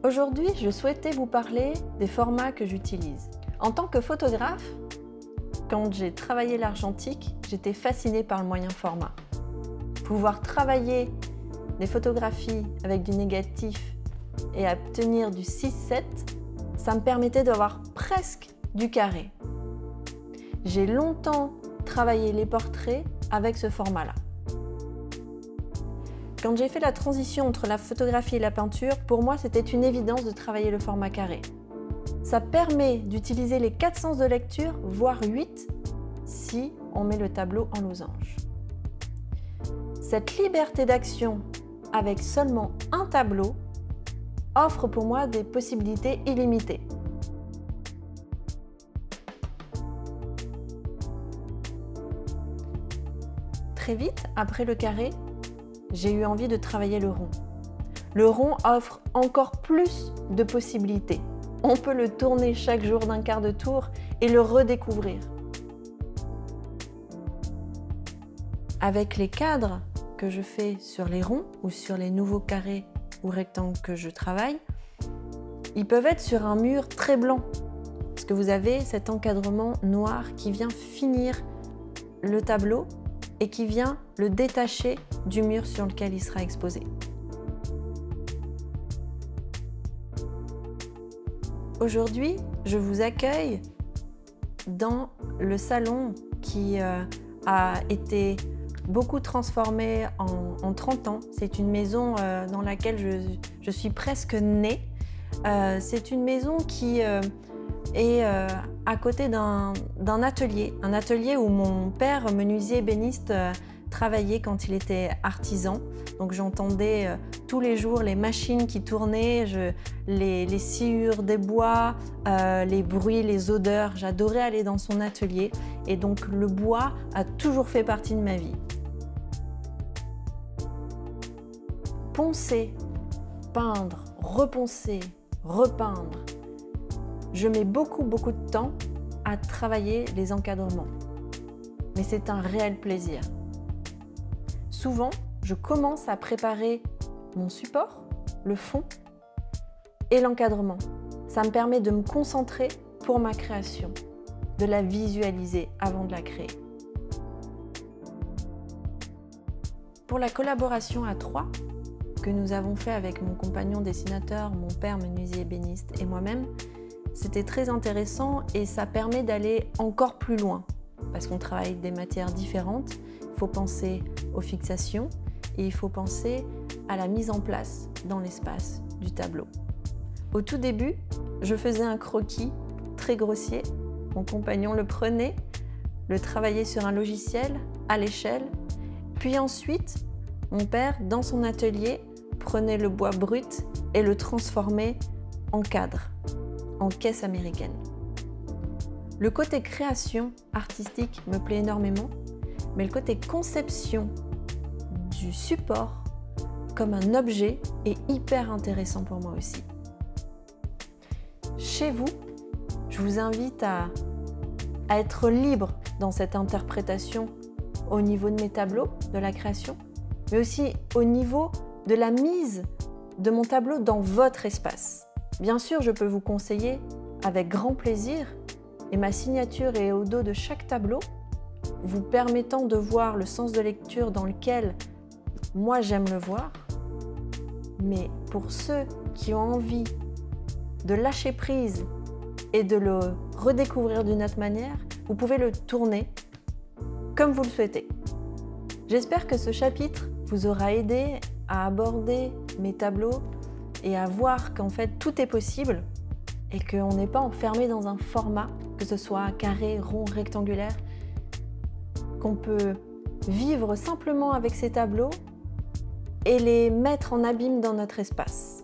Aujourd'hui, je souhaitais vous parler des formats que j'utilise. En tant que photographe, quand j'ai travaillé l'argentique, j'étais fascinée par le moyen format. Pouvoir travailler des photographies avec du négatif et obtenir du 6-7, ça me permettait d'avoir presque du carré. J'ai longtemps travaillé les portraits avec ce format-là. Quand j'ai fait la transition entre la photographie et la peinture, pour moi, c'était une évidence de travailler le format carré. Ça permet d'utiliser les 4 sens de lecture, voire 8, si on met le tableau en losange. Cette liberté d'action avec seulement un tableau offre pour moi des possibilités illimitées. Très vite, après le carré, j'ai eu envie de travailler le rond. Le rond offre encore plus de possibilités. On peut le tourner chaque jour d'un quart de tour et le redécouvrir. Avec les cadres que je fais sur les ronds ou sur les nouveaux carrés ou rectangles que je travaille, ils peuvent être sur un mur très blanc parce que vous avez cet encadrement noir qui vient finir le tableau et qui vient le détacher du mur sur lequel il sera exposé. Aujourd'hui, je vous accueille dans le salon qui a été beaucoup transformé en 30 ans. C'est une maison dans laquelle je suis presque née. C'est une maison qui est à côté d'un atelier. Un atelier où mon père, menuisier ébéniste, travaillait quand il était artisan. Donc j'entendais tous les jours les machines qui tournaient, les sciures des bois, les bruits, les odeurs. J'adorais aller dans son atelier et donc le bois a toujours fait partie de ma vie. Poncer, peindre, reponcer, repeindre. Je mets beaucoup de temps à travailler les encadrements, mais c'est un réel plaisir. Souvent, je commence à préparer mon support, le fond et l'encadrement. Ça me permet de me concentrer pour ma création, de la visualiser avant de la créer. Pour la collaboration à 3 que nous avons fait avec mon compagnon dessinateur, mon père menuisier ébéniste et moi-même, c'était très intéressant et ça permet d'aller encore plus loin parce qu'on travaille des matières différentes. Il faut penser aux fixations et il faut penser à la mise en place dans l'espace du tableau. Au tout début, je faisais un croquis très grossier. Mon compagnon le prenait, le travaillait sur un logiciel à l'échelle. Puis ensuite, mon père, dans son atelier, prenait le bois brut et le transformait en cadre, en caisse américaine. Le côté création artistique me plaît énormément, mais le côté conception du support comme un objet est hyper intéressant pour moi aussi. Chez vous, je vous invite à être libre dans cette interprétation au niveau de mes tableaux, de la création, mais aussi au niveau de la mise de mon tableau dans votre espace. Bien sûr, je peux vous conseiller avec grand plaisir et ma signature est au dos de chaque tableau, vous permettant de voir le sens de lecture dans lequel moi j'aime le voir. Mais pour ceux qui ont envie de lâcher prise et de le redécouvrir d'une autre manière, vous pouvez le tourner comme vous le souhaitez. J'espère que ce chapitre vous aura aidé à aborder mes tableaux et à voir qu'en fait tout est possible et qu'on n'est pas enfermé dans un format, que ce soit carré, rond, rectangulaire, qu'on peut vivre simplement avec ces tableaux et les mettre en abîme dans notre espace.